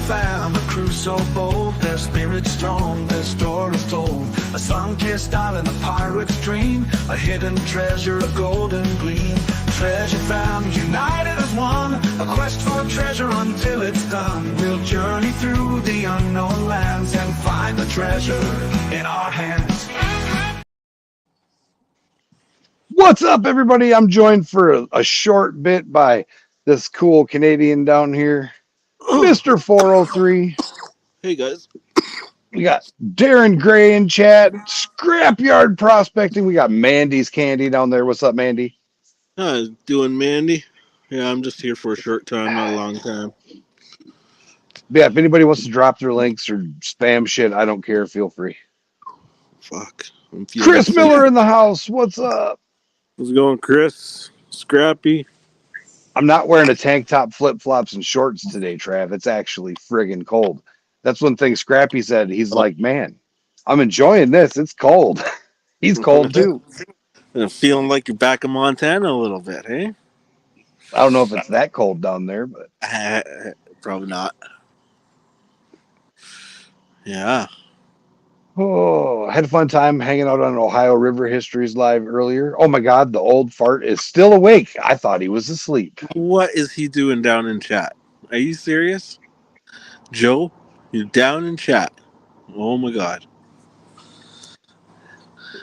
fam, a crew so bold, their spirit strong, their stories told. A sun-kissed island, a pirate's dream, a hidden treasure, a golden gleam. Treasure fam, united as one, a quest for treasure until it's done. We'll journey through the unknown lands and find the treasure in our hands. What's up, everybody? I'm joined for a short bit by this cool Canadian down here, Mr. 403. Hey, guys. We got Darren Gray in chat, Scrapyard Prospecting. We got Mandy's Candy down there. What's up, Mandy? Doing Mandy. Yeah, I'm just here for a short time, not a long time. Yeah, if anybody wants to drop their links or spam shit, I don't care. Feel free. Fuck. Chris Miller in the house. What's up? How's it going, Chris? Scrappy? I'm not wearing a tank top, flip-flops, and shorts today, Trav. It's actually friggin' cold. That's one thing Scrappy said. He's like, man, I'm enjoying this. It's cold. He's cold, too. I'm feeling like you're back in Montana a little bit, hey? I don't know if it's that cold down there, but... Probably not. Yeah. Oh, I had a fun time hanging out on Ohio River Histories Live earlier. Oh, my God, the old fart is still awake. I thought he was asleep. What is he doing down in chat? Are you serious? Joe, you're down in chat. Oh, my God.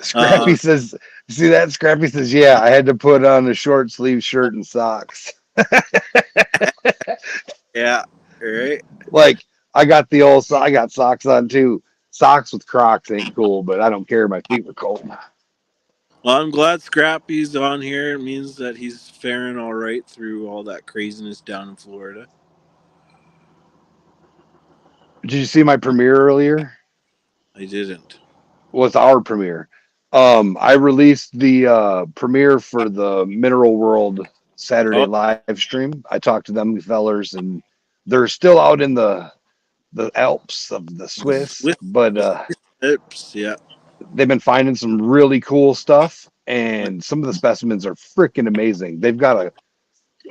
Scrappy says, see that? Scrappy says, yeah, I had to put on a short sleeve shirt and socks. Yeah, right. Like, I got socks on too. Socks with Crocs ain't cool, but I don't care. My feet were cold. Well, I'm glad Scrappy's on here. It means that he's faring all right through all that craziness down in Florida. Did you see my premiere earlier? I didn't. What's our premiere? I released the premiere for the Mineral World Saturday live stream. I talked to them fellers, and they're still out in the Alps of the Swiss, but yeah, they've been finding some really cool stuff, and some of the specimens are freaking amazing. They've got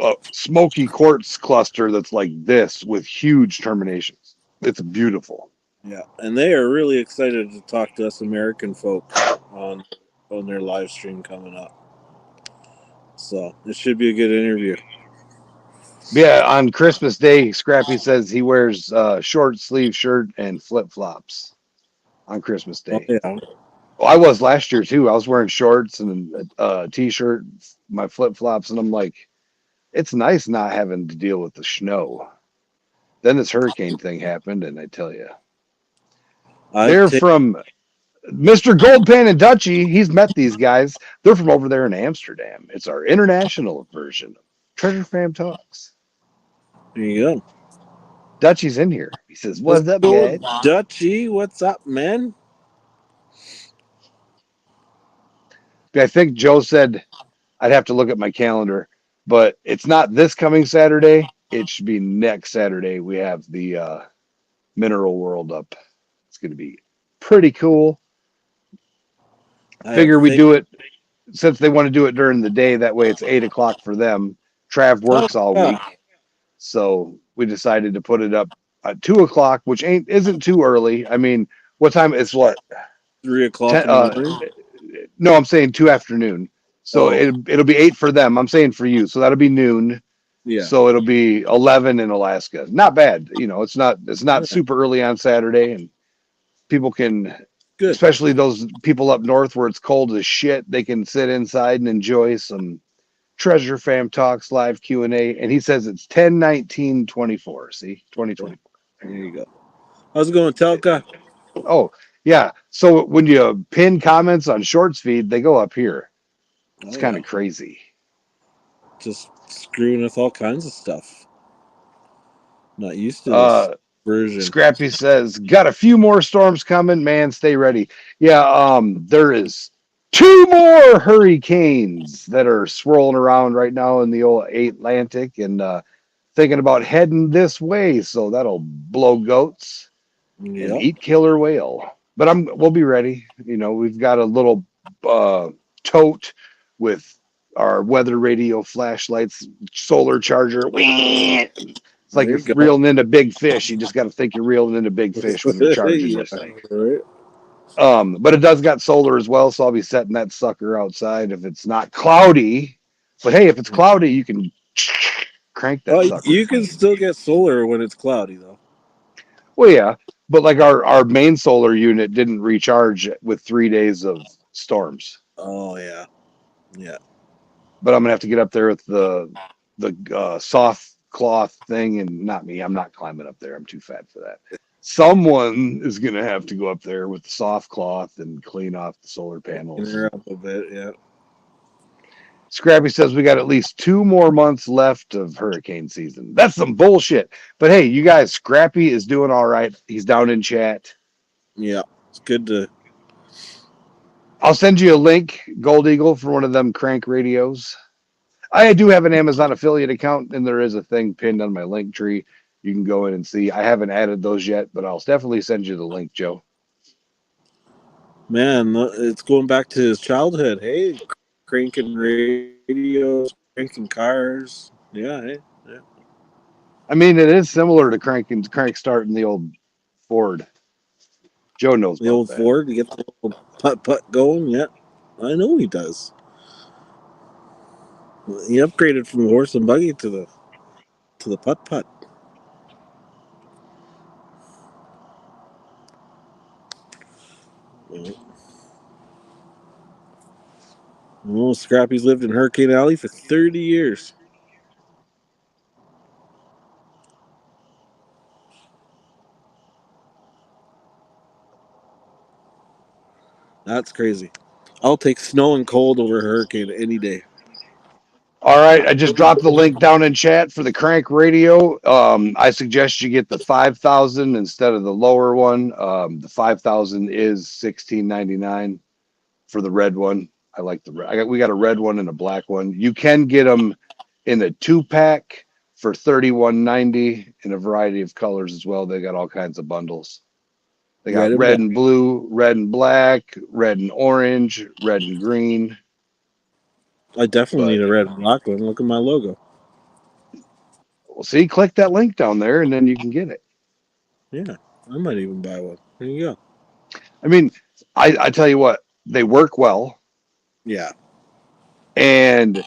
a smoky quartz cluster that's like this with huge terminations. It's beautiful. Yeah, and they are really excited to talk to us American folk on their live stream coming up. So it should be a good interview. Yeah, on Christmas Day, Scrappy says he wears short sleeve shirt and flip flops on Christmas Day. Oh, yeah. Well, I was last year too. I was wearing shorts and a t-shirt, my flip flops, and I'm like, it's nice not having to deal with the snow. Then this hurricane thing happened, and I tell you, they're from Mr. Goldpan and Dutchie. He's met these guys. They're from over there in Amsterdam. It's our international version of Treasure Fam Talks. There you go. Dutchie's in here. He says, what's up, guys? Dutchie, what's up, man? I think Joe said I'd have to look at my calendar, but it's not this coming Saturday. It should be next Saturday. We have the Mineral World up. It's going to be pretty cool. Figure we do it since they want to do it during the day. That way it's 8 o'clock for them. Trav works all week. So we decided to put it up at 2 o'clock, which isn't too early. I mean, what time is what? 3 o'clock. No, I'm saying 2 afternoon. So it'll be 8 for them. I'm saying for you. So that'll be noon. Yeah. So it'll be 11 in Alaska. Not bad. You know, it's not super early on Saturday, and people can, especially those people up north where it's cold as shit, they can sit inside and enjoy some Treasure Fam Talks live Q&A. And he says it's 10/19/24. See, 2024. There you go. How's it going, Telka? Oh yeah. So when you pin comments on Shorts feed, they go up here. It's kind of crazy. Just screwing with all kinds of stuff. Not used to this version. Scrappy says, got a few more storms coming, man. Stay ready. Yeah, there is 2 more hurricanes that are swirling around right now in the old Atlantic, and thinking about heading this way. So that'll blow goats and eat killer whale. But we'll be ready. You know, we've got a little tote with our weather radio flashlights, solar charger. It's like There you're you go. reeling in a big fish. You just got to think you're reeling in a big fish when you're charging this thing. Right. But it does got solar as well, so I'll be setting that sucker outside if it's not cloudy. But hey, if it's cloudy, you can crank that Oh, sucker. you can still get solar when it's cloudy, though. Well, yeah, but like our main solar unit didn't recharge with 3 days of storms. Oh, yeah. Yeah. But I'm gonna have to get up there with the soft cloth thing, and not me. I'm not climbing up there. I'm too fat for that. Someone is gonna have to go up there with the soft cloth and clean off the solar panels. Her up a bit, yeah. Scrappy says we got at least 2 more months left of hurricane season. That's some bullshit. But hey, you guys, Scrappy is doing all right. He's down in chat. Yeah. It's good to. I'll send you a link, Gold Eagle, for one of them crank radios. I do have an Amazon affiliate account, and there is a thing pinned on my link tree. You can go in and see. I haven't added those yet, but I'll definitely send you the link, Joe. Man, it's going back to his childhood. Hey, cranking radios, cranking cars. Yeah, hey, yeah. I mean, it is similar to crank starting the old Ford. Joe knows The about old that. Ford, you get the old putt going. Yeah, I know he does. He upgraded from the horse and buggy to the putt. Yeah. Oh, Scrappy's lived in Hurricane Alley for 30 years. That's crazy. I'll take snow and cold over a hurricane any day. All right, I just dropped the link down in chat for the crank radio. I suggest you get the 5,000 instead of the lower one. The 5,000 is $16.99 for the red one. I like the red. We got a red one and a black one. You can get them in a 2-pack for $31.90 in a variety of colors as well. They got all kinds of bundles. They got red and blue, red and black, red and orange, red and green. I definitely need a red and black one. Look at my logo. Well, see, click that link down there, and then you can get it. Yeah, I might even buy one. There you go. I mean, I tell you what, they work well, Yeah, and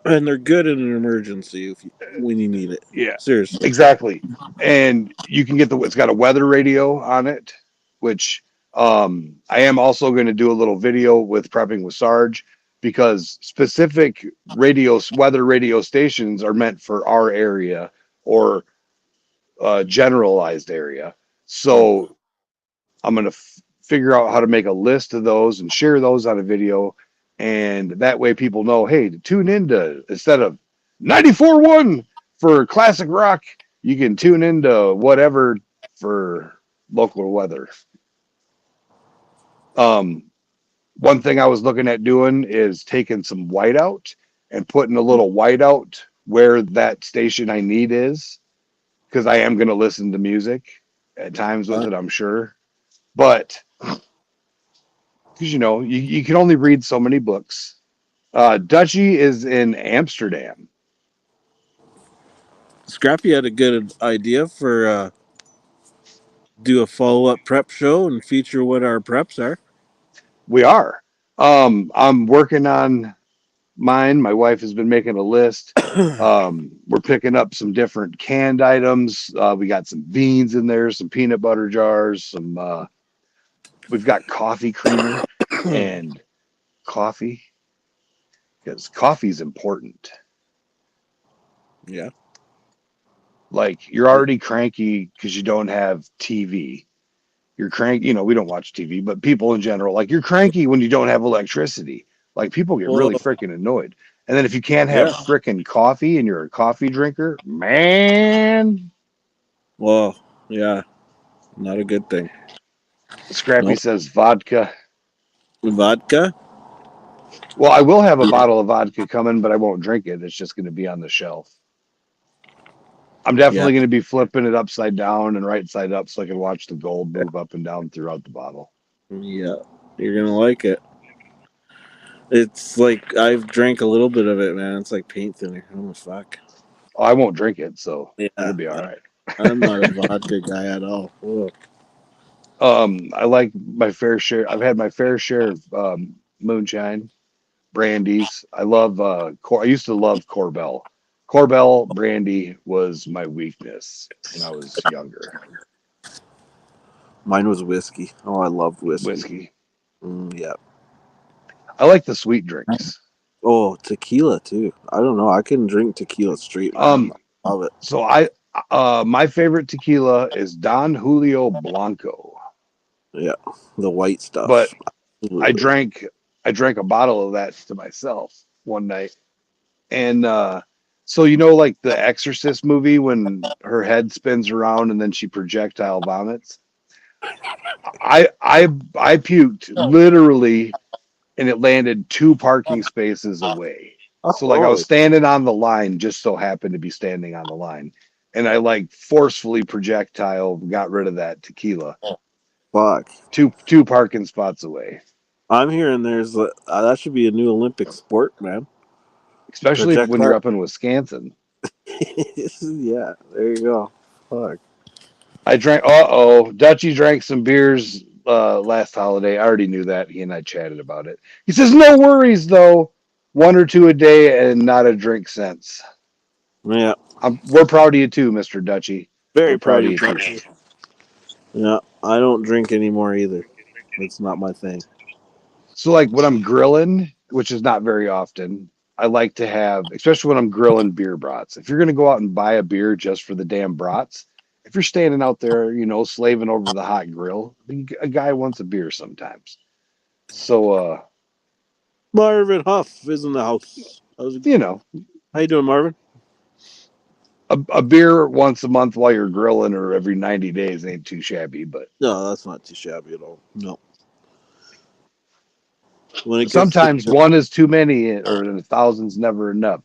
and they're good in an emergency when you need it. yeah, Seriously. exactly. And you can get it's got a weather radio on it, which I am also going to do a little video with Prepping with Sarge, because specific weather radio stations are meant for our area or generalized area. So I'm going to figure out how to make a list of those and share those on a video. And that way people know, hey, to tune into, instead of 94.1 for classic rock, you can tune into whatever for local weather. One thing I was looking at doing is taking some whiteout and putting a little whiteout where that station I need is, because I am going to listen to music at times with it, I'm sure. But because you can only read so many books. Dutchie is in Amsterdam. Scrappy had a good idea for do a follow-up prep show and feature what our preps are. We are. I'm working on mine. My wife has been making a list. We're picking up some different canned items. We got some beans in there, some peanut butter jars, some. We've got coffee creamer and coffee, because coffee is important. Yeah. Like, you're already cranky because you don't have TV. You're cranky, we don't watch TV, but people in general, like, you're cranky when you don't have electricity. Like, people get really freaking annoyed. And then if you can't have freaking coffee and you're a coffee drinker, man. Well, yeah, not a good thing. Scrappy says vodka. Vodka? Well, I will have a bottle of vodka coming, but I won't drink it. It's just going to be on the shelf. I'm definitely going to be flipping it upside down and right side up so I can watch the gold move up and down throughout the bottle. Yeah, you're going to like it. It's like, I've drank a little bit of it, man. It's like paint thinner. Oh, fuck. Oh, I won't drink it, so Yeah, it'll be all right. I'm not a vodka guy at all. Ugh. I like my fair share. I've had my fair share of moonshine, brandies. I love I used to love Corbel. Corbel brandy was my weakness when I was younger. Mine was whiskey. Oh, I loved whiskey. Whiskey. Yeah. I like the sweet drinks. Oh, tequila too. I don't know. I can drink tequila straight, man. Um, I love it. so my favorite tequila is Don Julio Blanco, Yeah, the white but stuff. I Absolutely. drank I drank a bottle of that to myself one night. And so like the Exorcist movie when her head spins around and then she projectile vomits. I puked literally and it landed 2 parking spaces away. So like I was Oh, standing on the line, just so happened to be standing on the line. And I like forcefully projectile got rid of that tequila. fuck. Two parking spots away. I'm hearing that should be a new Olympic sport, man. Especially when you're Projectile. up in Wisconsin. Yeah, there you go. Fuck. I drank. Dutchy drank some beers last holiday. I already knew that. He and I chatted about it. He says, "No worries though. 1 or 2 a day and not a drink since." Yeah, We're proud of you too, Mister Dutchy. We're very proud proud of of you too. you. Yeah, I don't drink anymore either. It's not my thing. So like when I'm grilling, which is not very often, I like to have, especially when I'm grilling beer brats. If you're gonna go out and buy a beer just for the damn brats, if you're standing out there, slaving over the hot grill, a guy wants a beer sometimes. So Marvin Huff is in the house. you know, How you doing, Marvin? a beer once a month while you're grilling or every 90 days ain't too shabby, but No, that's not too shabby at all. No. When it gets to sometimes one is too many or a thousand's never enough.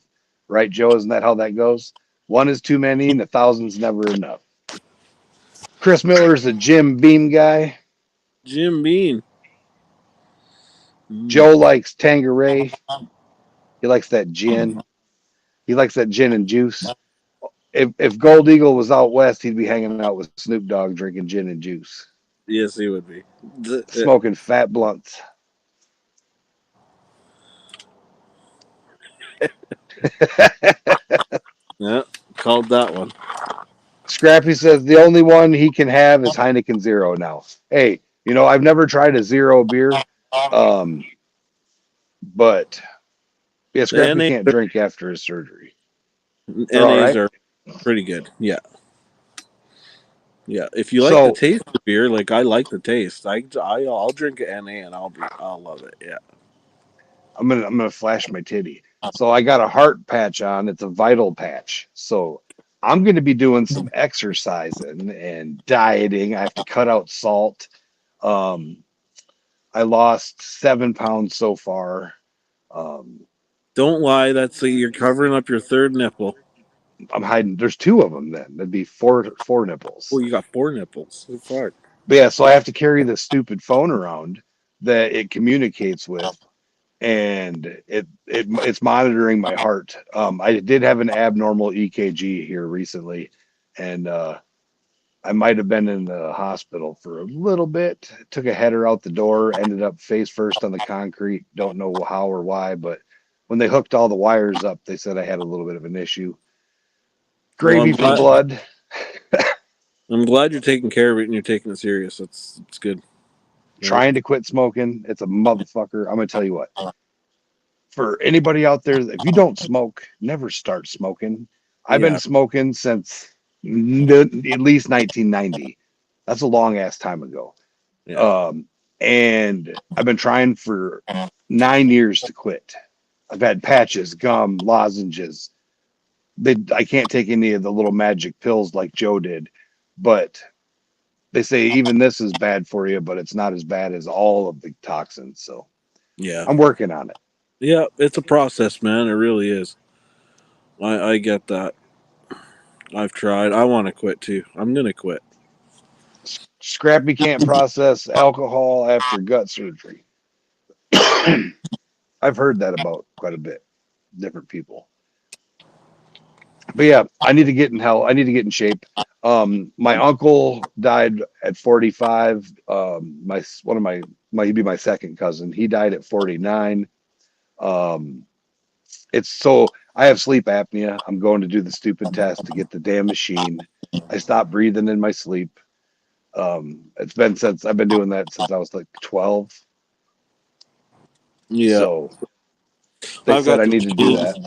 Right, Joe? Isn't that how that goes? One is too many and a thousand's never enough. Chris Miller's a Jim Beam guy. Jim Bean. Joe likes Tanqueray. He likes that gin. He likes that gin and juice. If Gold Eagle was out west, he'd be hanging out with Snoop Dogg drinking gin and juice, Yes, he would be. smoking fat blunts. Yeah, called that one. Scrappy says the only one he can have is Heineken Zero now. Hey, I've never tried a zero beer, but yeah, The Scrappy can't drink after his surgery. They're all NAs right. are pretty good. Yeah. Yeah. If you like the So taste of beer, like I like the taste. I'll drink an NA and I'll love it. Yeah. I'm gonna flash my titty. So I got a heart patch on. It's a vital patch. So I'm gonna be doing some exercising and dieting. I have to cut out salt. Um, I lost 7 pounds so far. Um, Don't lie. You're covering up your third nipple. I'm hiding. There's 2 of them. Then that'd be four Oh, nipples. you got 4 nipples. So far. But yeah, so I have to carry this stupid phone around that it communicates with, and it's monitoring my heart. I did have an abnormal EKG here recently, and I might have been in the hospital for a little bit. Took a header out the door, ended up face first on the concrete. Don't know how or why, but when they hooked all the wires up, they said I had a little bit of an issue. Well, Gravy for blood. I'm glad you're taking care of it and you're taking it serious. It's good. Yeah. Trying to quit smoking. It's a motherfucker. I'm gonna tell you what. For anybody out there, if you don't smoke, never start smoking. I've been Yeah. smoking since at least 1990. That's a long ass time ago. Yeah. And I've been trying for 9 years to quit. I've had patches, gum, lozenges. I can't take any of the little magic pills like Joe did, but they say even this is bad for you, but it's not as bad as all of the toxins. So Yeah. I'm working on it. Yeah. It's a process, man. It really is. I get that. I've tried. I want to quit too. I'm gonna quit. Scrappy can't process alcohol after gut surgery. I've heard that about quite a bit, different people. But yeah, I need to get in hell. I need to get in shape. My uncle died at 45. One of my he'd be my second cousin. He died at 49. Um, it's so I have sleep apnea. I'm going to do the stupid test to get the damn machine. I stopped breathing in my sleep. It's been since I've been doing that since I was like 12. Yeah, So they I've said got I the need to do machine. that.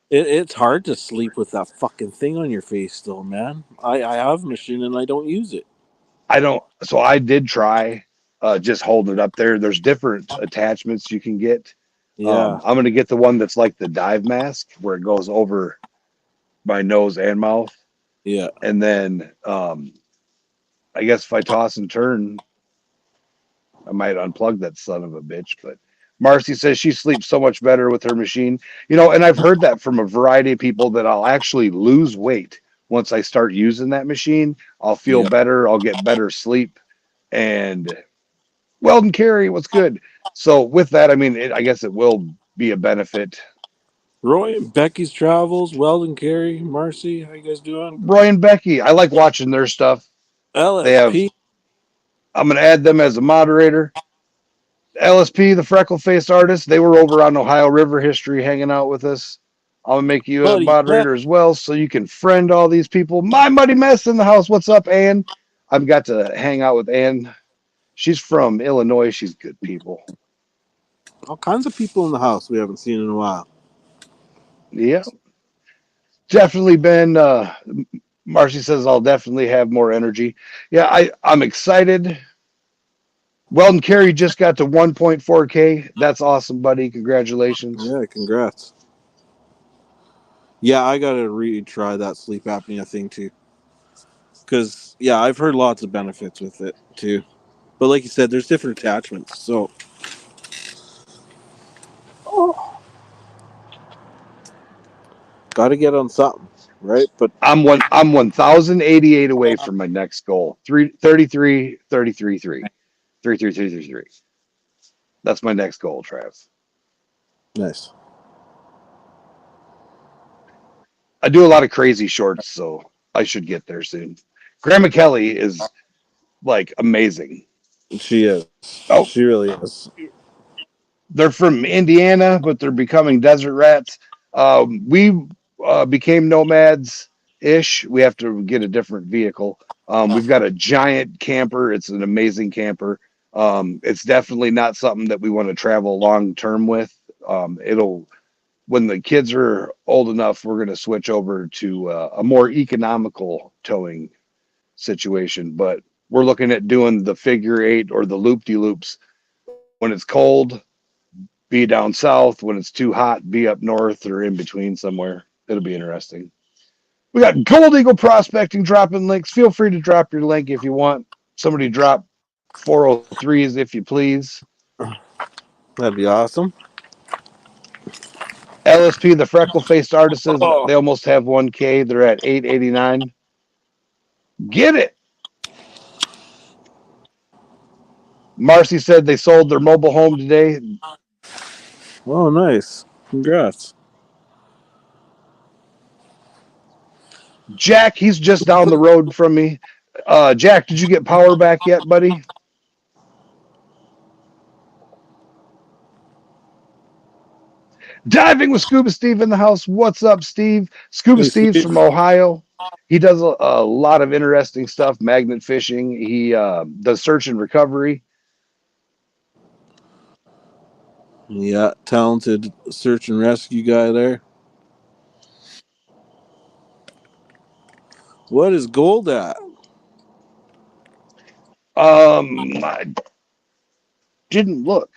It's hard to sleep with that fucking thing on your face, still, man. I have a machine and I don't use it. I don't. So I did try just holding it up there. There's different attachments you can get. Yeah, I'm gonna get the one that's like the dive mask where it goes over my nose and mouth, yeah. and then I guess if I toss and turn, I might unplug that son of a bitch. But Marcy says she sleeps so much better with her machine. And I've heard that from a variety of people that I'll actually lose weight once I start using that machine. I'll feel Yeah. better. I'll get better sleep. And Weldon Carey, what's good? So with that, I mean, I guess it will be a benefit. Roy and Becky's travels. Weldon, Carey, Marcy, how you guys doing? Roy and Becky, I like watching their stuff. They have. LSP. I'm gonna add them as a moderator. LSP, the freckle faced artist, they were over on Ohio River History hanging out with us. I'm gonna make you a Buddy Pet. moderator as well so you can friend all these people. My Muddy Mess in the house. What's up, Ann? I've got to hang out with Ann. She's from Illinois. She's good people. All kinds of people in the house we haven't seen in a while. Yeah. Definitely been Marcy says I'll definitely have more energy. Yeah, I'm excited. Weldon Carey just got to 1.4K. That's awesome, buddy. Congratulations. Yeah, congrats. Yeah, I gotta retry that sleep apnea thing too. Because, yeah, I've heard lots of benefits with it too. But like you said, there's different attachments. So, gotta get on something, right? But, I'm 1088 away from my next goal. 33, 33, 3. 33333. That's my next goal, Trav. nice. I do a lot of crazy shorts, so I should get there soon. Grandma Kelly is like amazing. She is. Oh, She really is. they're from Indiana, but they're becoming desert rats. We became nomads ish. We have to get a different vehicle. We've got a giant camper. It's an amazing camper. It's definitely not something that we want to travel long term with. It'll when the kids are old enough, we're going to switch over to a more economical towing situation. But we're looking at doing the figure eight or the loop de loops when it's cold. Be down south when it's too hot. Be up north or in between somewhere. It'll be interesting. We got Gold Eagle Prospecting dropping links. Feel free to drop your link if you want. Somebody drop 403s if you please. That'd be awesome. LSP, the freckle faced artists, Oh, they almost have 1K. They're at 889. Get it. Marcy said they sold their mobile home today. oh, nice. Congrats. Jack, he's just down the road from me. Jack, did you get power back yet, buddy? Diving with Scuba Steve in the house. What's up, Steve? Scuba Hey, Steve's Steve. from Ohio. He does a lot of interesting stuff, magnet fishing. He does search and recovery. Yeah, talented search and rescue guy there. What is gold at? I didn't look.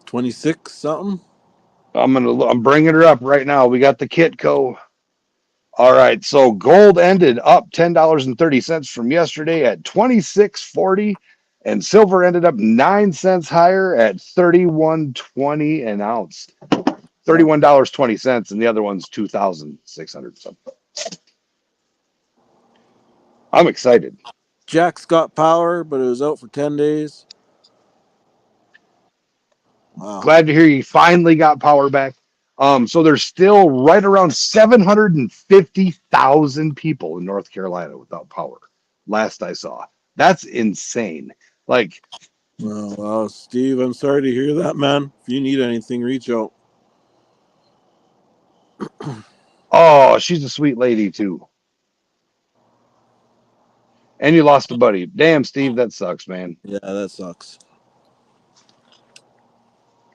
26 something? I'm bringing her up right now. We got the Kitco. All right, so gold ended up $10.30 from yesterday at 26.40, and silver ended up 9 cents higher at 31.20 an ounce. $31.20, and the other one's 2,600 something. I'm excited. Jack's got power, but it was out for 10 days. Wow. Glad to hear you finally got power back. So there's still right around 750,000 people in North Carolina without power. Last I saw. That's insane. Like, Well, Steve, I'm sorry to hear that, man. If you need anything, reach out. oh, she's a sweet lady too. And you lost a buddy. Damn, Steve, that sucks, man. Yeah, that sucks.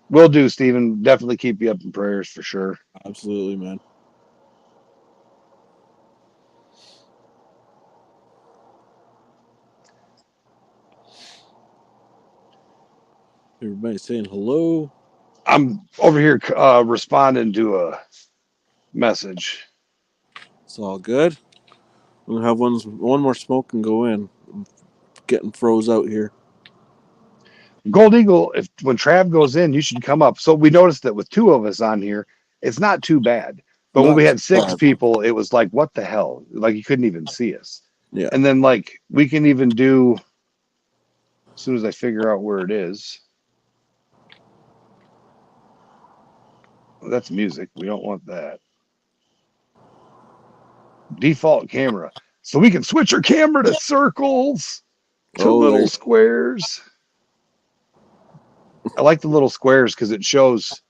Will do, Steven. Definitely keep you up in prayers for sure. Absolutely, man. Everybody's saying hello. I'm over here responding to a message. It's all good. We'll have one more smoke and go in. I'm getting froze out here. Gold Eagle, if when Trav goes in, you should come up. So we noticed that with two of us on here, it's not too bad. But when Not we too had six bad. people, it was like, what the hell? Like you couldn't even see us. Yeah. And then like we can even do as soon as I figure out where it is. Well, that's music. We don't want that. Default camera. So we can switch our camera to circles, to Oh, little there. squares. I like the little squares because it shows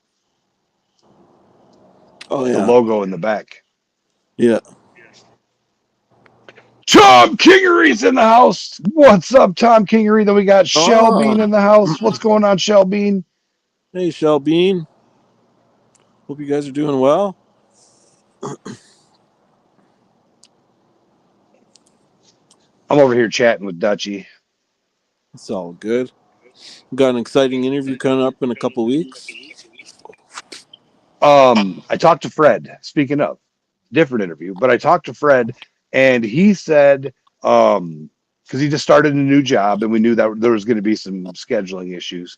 Oh, the yeah. logo in the back. Yeah. Tom Kingery's in the house. What's up, Tom Kingery? Then we got Shel Bean in the house. What's going on, Shel Bean? Hey, Shel Bean. Hope you guys are doing well. I'm over here chatting with Dutchy. It's all good. We've got an exciting interview coming up in a couple weeks. I talked to Fred. Speaking of, different interview, but I talked to Fred, and he said, because he just started a new job, and we knew that there was going to be some scheduling issues.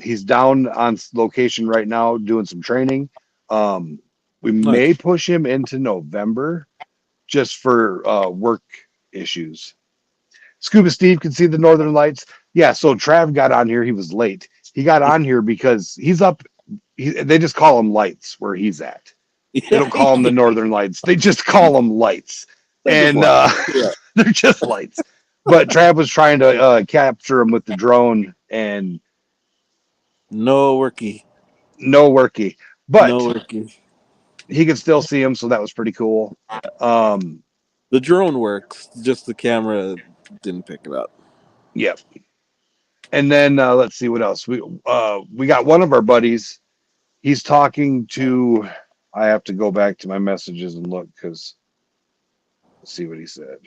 He's down on location right now doing some training. We may Nice. push him into November just for work issues. Scuba Steve can see the Northern Lights. Yeah, so Trav got on here. He was late. He got on here because he's up. They just call him Lights where he's at. They don't call them the Northern Lights. They just call them Lights. And Yeah. they're just lights. But Trav was trying to capture him with the drone and No worky. no worky. No But worky. he could still see him, so that was pretty cool. The drone works, just the camera didn't pick it up. Yep. And then let's see what else. We got one of our buddies. He's talking to. I have to go back to my messages and look because let's see what he said.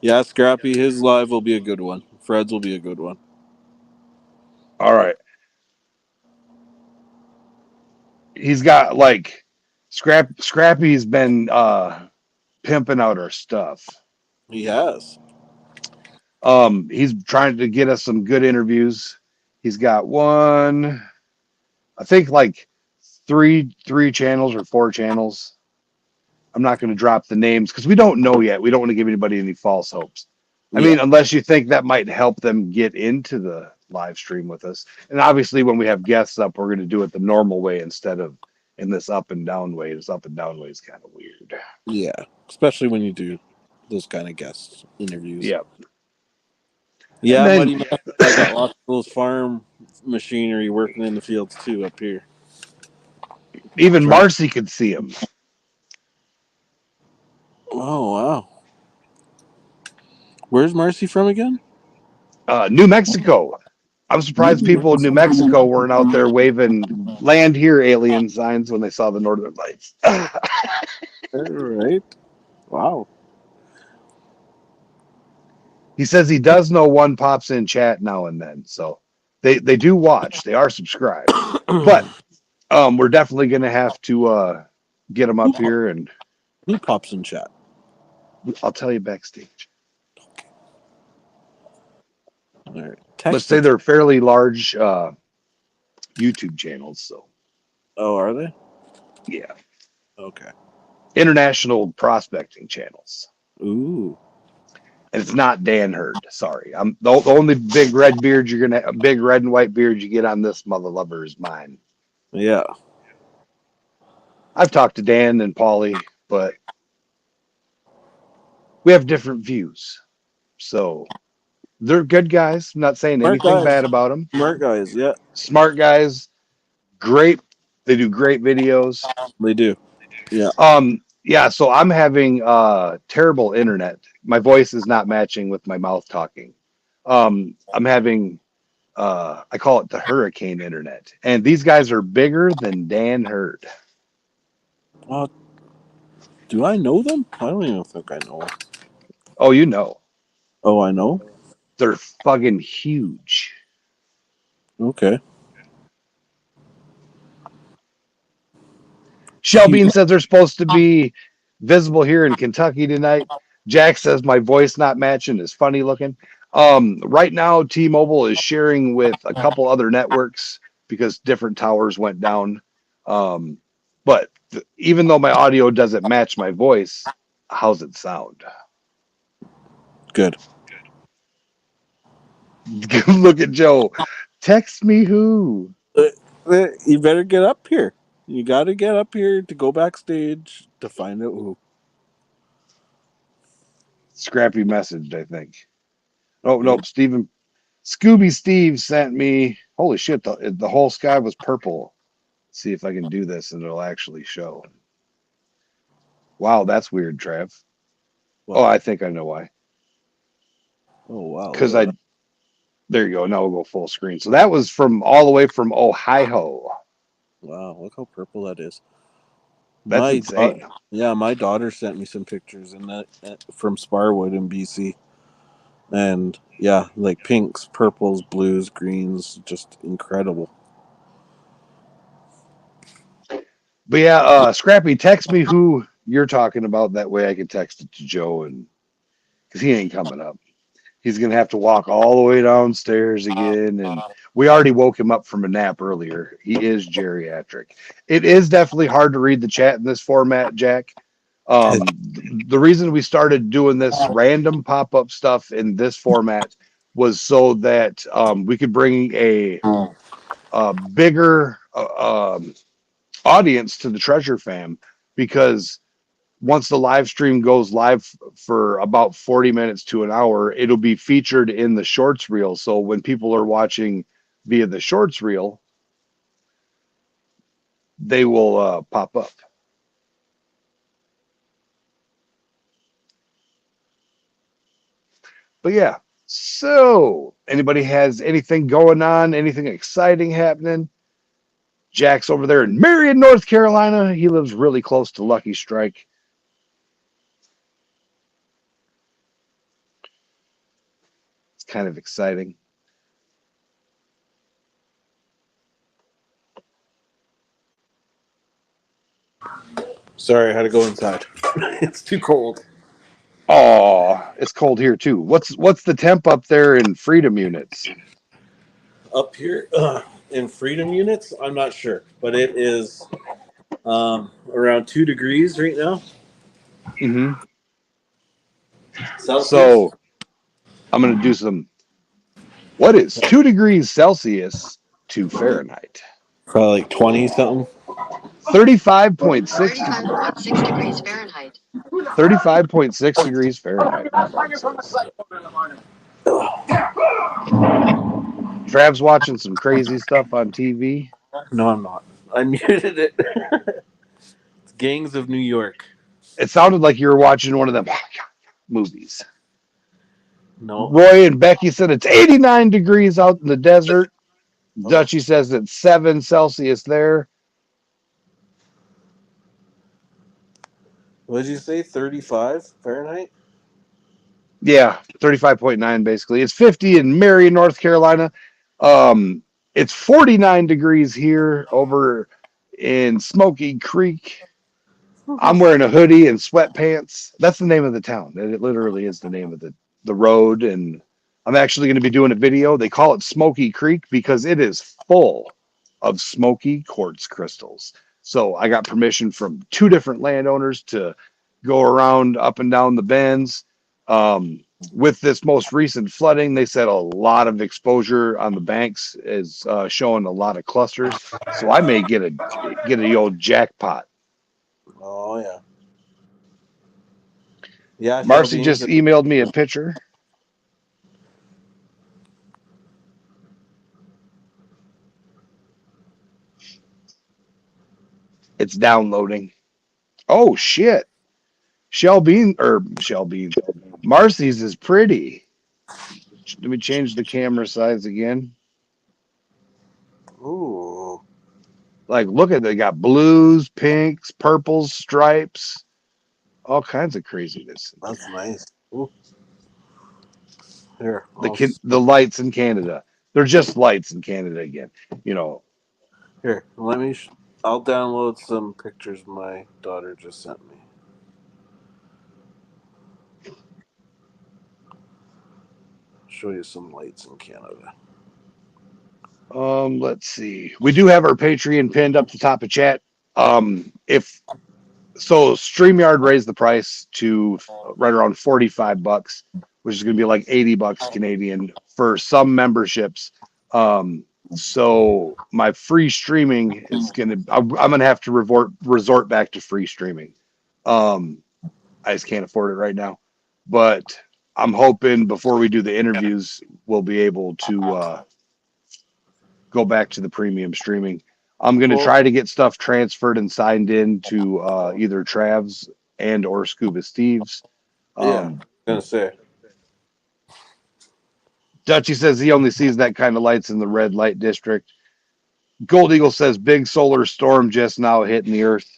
Yeah, Scrappy, his live will be a good one. Fred's will be a good one. All right. He's got like Scrappy's been pimping out our stuff. He has. He's trying to get us some good interviews. He's got one, I think like three channels or four channels. I'm not going to drop the names because we don't know yet. We don't want to give anybody any false hopes. I mean, unless you think that might help them get into the live stream with us. And obviously, when we have guests up, we're going to do it the normal way instead of in this up and down way. This up and down way is kind of weird. Yeah, especially when you do those kind of guest interviews. Yep. Yeah, And then- Muddy Mac, I got lots of those farm machinery working in the fields too up here. Even Marcy could see him. Oh, wow. Where's Marcy from again? New Mexico. I'm surprised people in New Mexico weren't out there waving "Land here, alien" signs when they saw the Northern Lights. All right. Wow. He says he does know one pops in chat now and then, so they do watch. They are subscribed, but we're definitely gonna have to get them up here, and Who pops in chat? I'll tell you backstage. All right. Let's say they're fairly large YouTube channels, so Oh, are they? yeah, Okay. international prospecting channels. Ooh. And it's not Dan Hurd. Sorry, I'm the only big red beard you're gonna, a big red and white beard you get on this mother lover is mine. Yeah. I've talked to Dan and Paulie, but we have different views. So they're good guys. I'm not saying Smart anything guys. bad about them. Smart guys. Yeah, Smart guys, great. They do great videos. they do. Yeah. Yeah, so I'm having terrible internet. My voice is not matching with my mouth talking. I'm having I call it the hurricane internet. And these guys are bigger than Dan Hurd. Do I know them? I don't even think I know them. Oh, you know. Oh, I know? They're fucking huge. Okay. Shel Bean says they're supposed to be visible here in Kentucky tonight. Jack says my voice not matching is funny looking. Right now, T-Mobile is sharing with a couple other networks because different towers went down. But even though my audio doesn't match my voice, how's it sound? Good. Look at Joe. Text me who. You better get up here. You got to get up here to go backstage to find out who. Scrappy messaged, I think. Oh, nope. Scooby Steve sent me. Holy shit, the whole sky was purple. Let's see if I can do this and it'll actually show. Wow, that's weird, Trav. What? Oh, I think I know why. Oh, wow. Because there you go. Now we'll go full screen. So that was from all the way from Ohio. Wow, look how purple that is. That's insane. Yeah, my daughter sent me some pictures from Sparwood in BC. And yeah, like pinks, purples, blues, greens, just incredible. But yeah, Scrappy, text me who you're talking about. That way I can text it to Joe, and because he ain't coming up. He's gonna have to walk all the way downstairs again, and we already woke him up from a nap earlier. He is geriatric. It is definitely hard to read the chat in this format, Jack. The reason we started doing this random pop-up stuff in this format was so that we could bring a bigger audience to the Treasure Fam, because once the live stream goes live for about 40 minutes to an hour, it'll be featured in the shorts reel. So when people are watching via the shorts reel, they will pop up. But yeah, so anybody has anything going on, anything exciting happening? Jack's over there in Marion, North Carolina. He lives really close to Lucky Strike. It's kind of exciting. Sorry, I had to go inside. It's too cold. Oh, it's cold here too. What's the temp up there in freedom units? Up here in freedom units, I'm not sure, but it is around 2 degrees right now. Mm-hmm. Celsius. So I'm going to do some. What is 2 degrees Celsius to Fahrenheit? Probably like 20 something. 35.6 degrees Fahrenheit. 35.6 degrees Fahrenheit. Trav's watching some crazy stuff on TV. No, I'm not. I muted it. It's Gangs of New York. It sounded like you were watching one of them movies. No. Roy and Becky said it's 89 degrees out in the desert. Dutchie says it's 7 Celsius there. What did you say? 35 Fahrenheit? Yeah, 35.9 basically. It's 50 in Marion, North Carolina. It's 49 degrees here over in Smoky Creek. I'm wearing a hoodie and sweatpants. That's the name of the town. It literally is the name of the road. And I'm actually going to be doing a video. They call it Smoky Creek because it is full of smoky quartz crystals. So I got permission from 2 different landowners to go around up and down the bends. with this most recent flooding, they said a lot of exposure on the banks is showing a lot of clusters. So I may get a old jackpot. Oh yeah. Yeah, Shel Marcy Bean just said, emailed me a picture. It's downloading. Oh shit. Shel Bean. Marcy's is pretty. Let me change the camera size again. ooh, Like, look at they got blues, pinks, purples, stripes, all kinds of craziness in that's here. nice. Ooh, here, The lights in Canada. They're just lights in Canada again. You know, here. I'll download some pictures my daughter just sent me. Show you some lights in Canada. let's see. We do have our Patreon pinned up the top of chat. If so, StreamYard raised the price to right around $45, which is going to be like $80 Canadian for some memberships. So my free streaming is I'm going to have to resort back to free streaming. I just can't afford it right now, but I'm hoping before we do the interviews, we'll be able to go back to the premium streaming. I'm going to Well, try to get stuff transferred and signed in to either Trav's and or Scuba Steve's. yeah, I'm gonna say. Dutchy says he only sees that kind of lights in the red light district. Gold Eagle says big solar storm just now hitting the earth.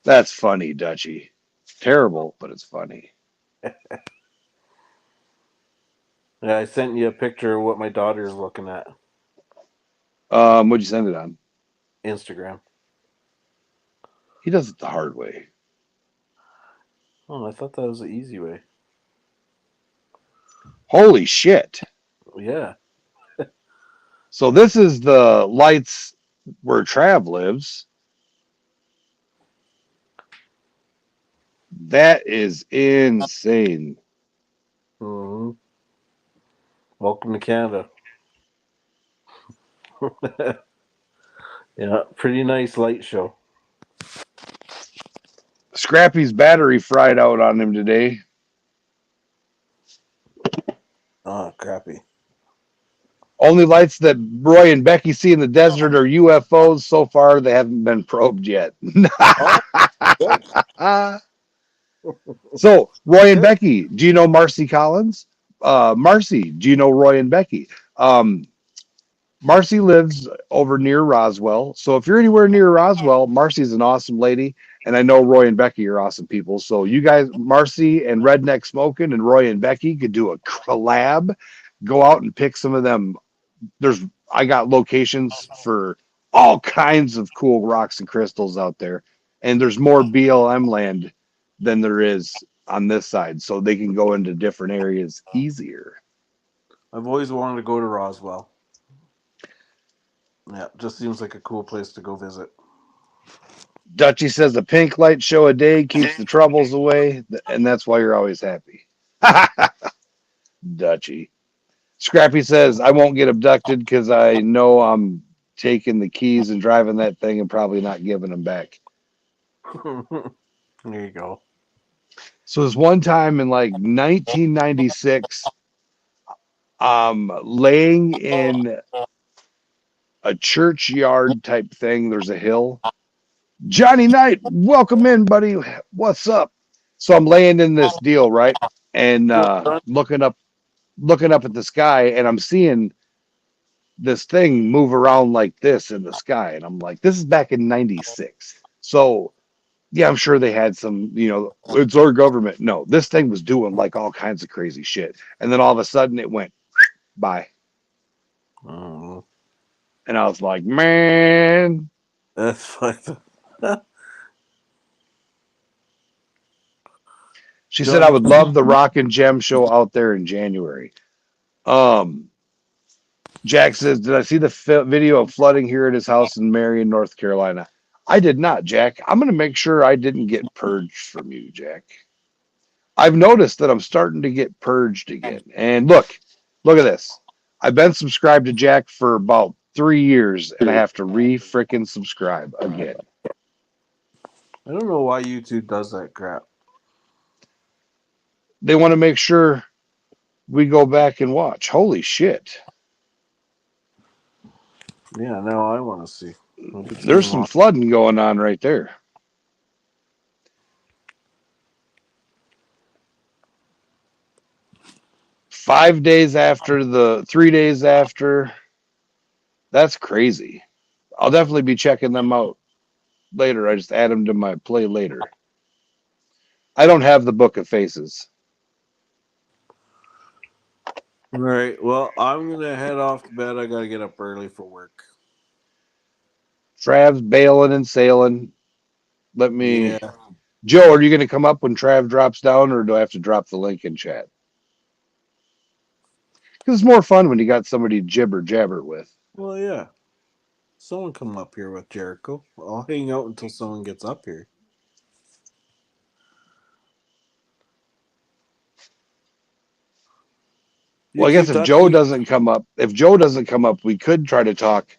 That's funny, Dutchy. Terrible, but it's funny. Yeah, I sent you a picture of what my daughter is looking at. What'd you send it on? Instagram. He does it the hard way. Oh, I thought that was the easy way. Holy shit. Yeah. So this is the lights where Trav lives. That is insane. Mm-hmm. Welcome to Canada. Yeah, pretty nice light show. Scrappy's battery fried out on him today. Oh, crappy. Only lights that Roy and Becky see in the desert are UFOs. So far, they haven't been probed yet. Oh, So, Roy and Becky, do you know Marcy Collins? Marcy, do you know Roy and Becky? Marcy lives over near Roswell. So, if you're anywhere near Roswell, Marcy's an awesome lady. And I know Roy and Becky are awesome people. So, you guys, Marcy and Redneck Smoking and Roy and Becky could do a collab. Go out and pick some of them. I got locations for all kinds of cool rocks and crystals out there. And there's more BLM land than there is on this side. So they can go into different areas easier. I've always wanted to go to Roswell. Yeah, just seems like a cool place to go visit. Dutchy says the pink light show a day keeps the troubles away. And that's why you're always happy. Dutchy. Scrappy says, I won't get abducted because I know I'm taking the keys and driving that thing and probably not giving them back. There you go. So there's one time in like 1996, laying in a churchyard type thing. There's a hill. Johnny Knight, welcome in, buddy. What's up? So I'm laying in this deal, right? And looking up at the sky, and I'm seeing this thing move around like this in the sky. And I'm like, this is back in 96. So yeah, I'm sure they had some, it's our government. No, this thing was doing like all kinds of crazy shit. And then all of a sudden it went by. Oh, And I was like, man. that's fucked up. She said I would love the Rock and Gem show out there in January. Jack says, did I see the video of flooding here at his house in Marion, North Carolina? I did not, Jack. I'm going to make sure I didn't get purged from you, Jack. I've noticed that I'm starting to get purged again. And look at this. I've been subscribed to Jack for about 3 years, and I have to re-frickin' subscribe again. I don't know why YouTube does that crap. They want to make sure we go back and watch. Holy shit. Yeah, now I want to see. There's some flooding going on right there. Three days after. That's crazy. I'll definitely be checking them out later. I just add them to my play later. I don't have the Book of Faces. All right. Well, I'm gonna head off to bed. I gotta get up early for work. Trav's bailing and sailing. Yeah. Joe, are you going to come up when Trav drops down, or do I have to drop the link in chat? Because it's more fun when you got somebody to jibber jabber with. Well, yeah. Someone come up here with Jericho. I'll hang out until someone gets up here. Well, I guess if Joe doesn't come up, we could try to talk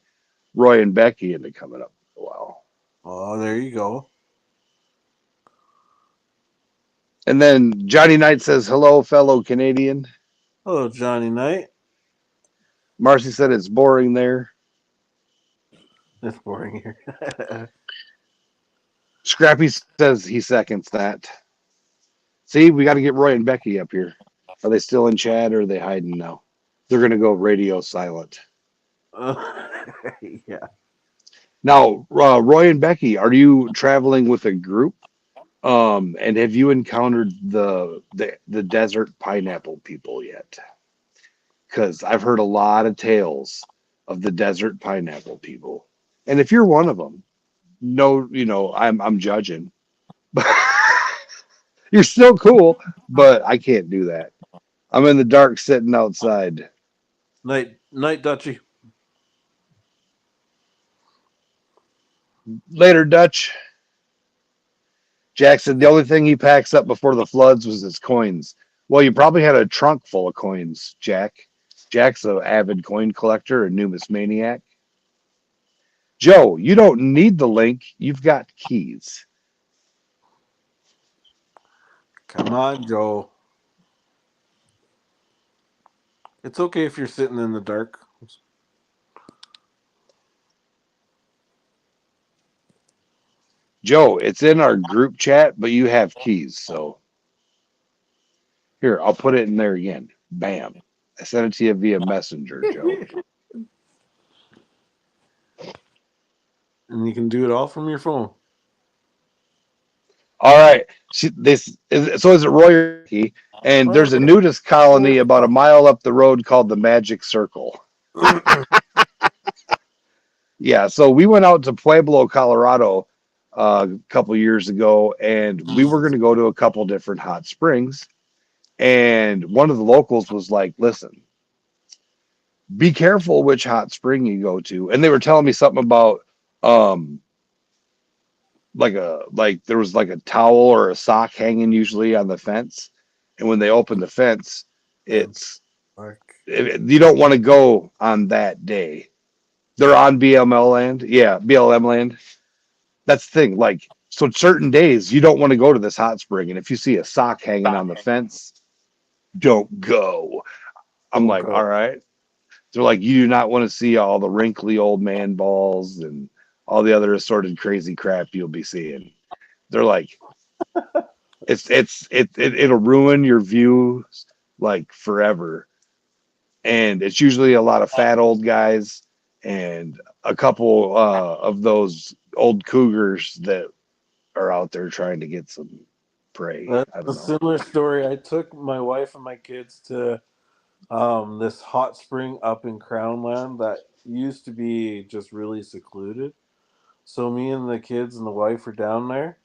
Roy and Becky into coming up for a while. Oh, there you go. And then Johnny Knight says, "Hello, fellow Canadian." Hello, Johnny Knight. Marcy said it's boring there. It's boring here. Scrappy says he seconds that. See, we got to get Roy and Becky up here. Are they still in chat, or are they hiding now? They're going to go radio silent. Yeah. Now, Roy and Becky, are you traveling with a group? And have you encountered the desert pineapple people yet? Because I've heard a lot of tales of the desert pineapple people. And if you're one of them, no, I'm judging. You're still cool, but I can't do that. I'm in the dark sitting outside. Night, Dutchie. Later, Dutch. Jack said the only thing he packs up before the floods was his coins. Well, you probably had a trunk full of coins, Jack. Jack's an avid coin collector, a numismaniac. Joe, you don't need the link. You've got keys. Come on, Joe. It's okay if you're sitting in the dark. Joe, it's in our group chat, but you have keys, so here, I'll put it in there again. Bam. I sent it to you via Messenger, Joe. And you can do it all from your phone. All right. So is it Roy? And there's a nudist colony about a mile up the road called the Magic Circle. Yeah, so we went out to Pueblo, Colorado a couple years ago, and we were going to go to a couple different hot springs. And one of the locals was like, "Listen, be careful which hot spring you go to." And they were telling me something about like there was like a towel or a sock hanging usually on the fence, and when they open the fence, you don't want to go on that day. They're on BLM land. Yeah, BLM land. That's the thing. Like, so certain days you don't want to go to this hot spring, and if you see a sock hanging on the fence, don't go. I'm like, all right. They're like, you do not want to see all the wrinkly old man balls and all the other assorted crazy crap you'll be seeing. They're like, it'll ruin your views like forever. And it's usually a lot of fat old guys and a couple of those old cougars that are out there trying to get some prey. That's a similar story. I took my wife and my kids to this hot spring up in Crownland that used to be just really secluded. So me and the kids and the wife are down there.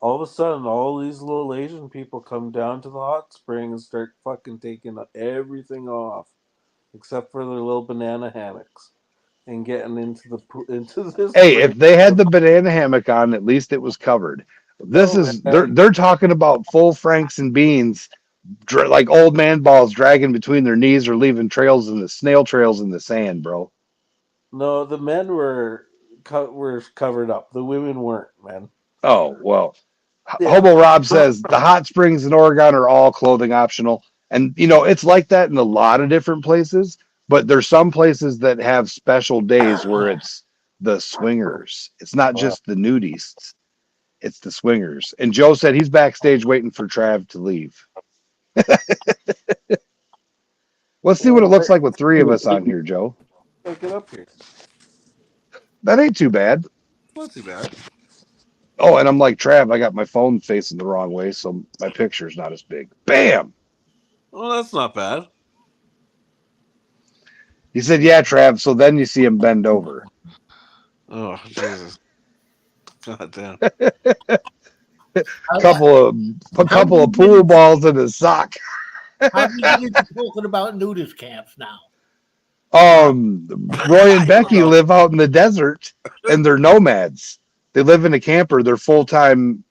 All of a sudden, all these little Asian people come down to the hot spring and start fucking taking everything off, except for their little banana hammocks, and getting into this. Hey, if they had the banana hammock on, at least it was covered. This Oh, is man. they're talking about full Franks and beans, like old man balls dragging between their knees or leaving trails in the snail trails in the sand, bro. No, the men were covered up. The women weren't, man. Oh well, Yeah. Hobo Rob says the hot springs in Oregon are all clothing optional, and it's like that in a lot of different places. But there's some places that have special days where it's the swingers. It's not just the nudists. It's the swingers. And Joe said he's backstage waiting for Trav to leave. Let's see what it looks like with three of us on here, Joe. Get up here. That ain't too bad. Not too bad. Oh, and I'm like, Trav, I got my phone facing the wrong way, so my picture's not as big. Bam! Well, that's not bad. He said, yeah, Trav. So then you see him bend over. Oh, Jesus. God damn. Couple of pool balls in his sock. How do you get into talking about nudist camps now? Roy and Becky live out in the desert, and they're nomads. They live in a camper. They're full-time.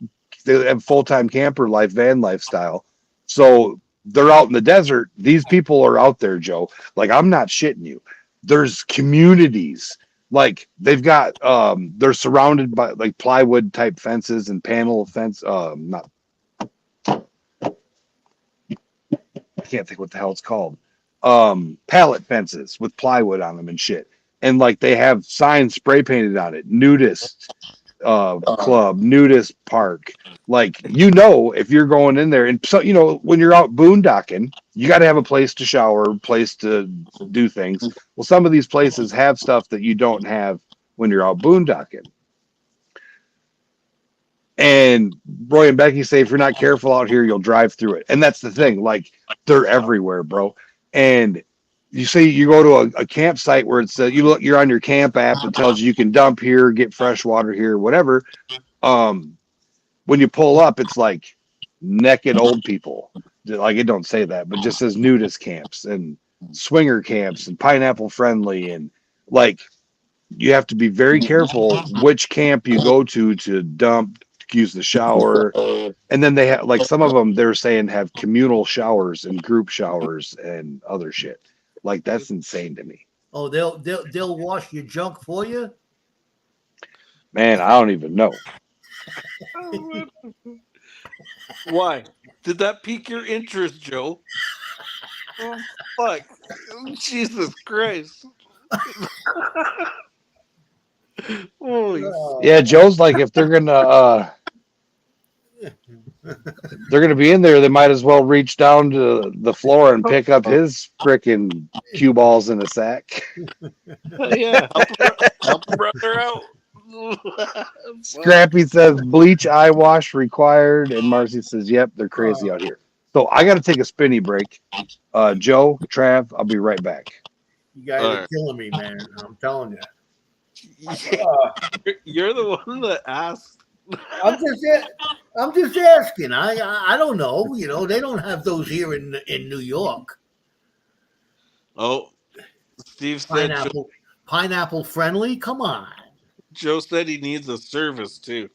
They have full-time camper life, van lifestyle. So they're out in the desert. These people are out there, Joe. Like, I'm not shitting you. There's communities. Like, they've got they're surrounded by like plywood type fences and panel fence. Not, I can't think what the hell it's called. Pallet fences with plywood on them and shit. And like they have signs spray painted on it. Nudist club, nudist park. Like, if you're going in there, and so when you're out boondocking, you got to have a place to shower, place to do things. Well, some of these places have stuff that you don't have when you're out boondocking. And Roy and Becky say if you're not careful out here, you'll drive through it. And that's the thing. Like, they're everywhere, bro. And you say you go to a campsite where it's you're on your camp app that tells you can dump here, get fresh water here, whatever. When you pull up, it's like naked old people. Like, it don't say that, but just says nudist camps and swinger camps and pineapple friendly. And like, you have to be very careful which camp you go to dump, to use the shower. And then they have, like, some of them they're saying have communal showers and group showers and other shit. Like, that's insane to me. Oh, they'll wash your junk for you? Man, I don't even know. Why? Did that pique your interest, Joe? Oh, fuck. Jesus Christ. Holy. Yeah, Joe's like, if they're gonna be in there, they might as well reach down to the floor and pick up his frickin' cue balls in a sack. Yeah, help a brother out. Scrappy says bleach eye wash required, and Marcy says, yep, they're crazy out here. So I got to take a spinny break. Joe, Trav, I'll be right back. You guys are killing me, man. I'm telling you. You're the one that asked. I'm just asking. I don't know. They don't have those here in New York. Oh, Steve said Pineapple friendly. Come on. Joe said he needs a service too.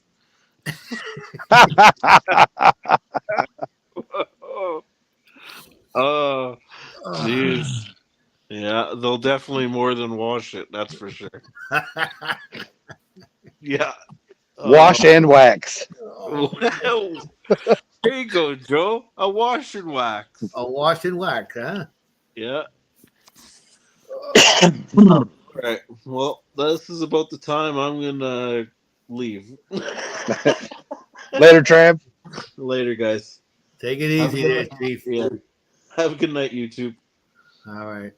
Oh, jeez. Yeah, they'll definitely more than wash it. That's for sure. Yeah. Wash and wax. Well, there you go, Joe. A wash and wax. A wash and wax, huh? Yeah. All right. Well, this is about the time I'm gonna leave. Later, Trav. Later, guys. Take it easy there, Chief. Yeah. Have a good night, YouTube. All right.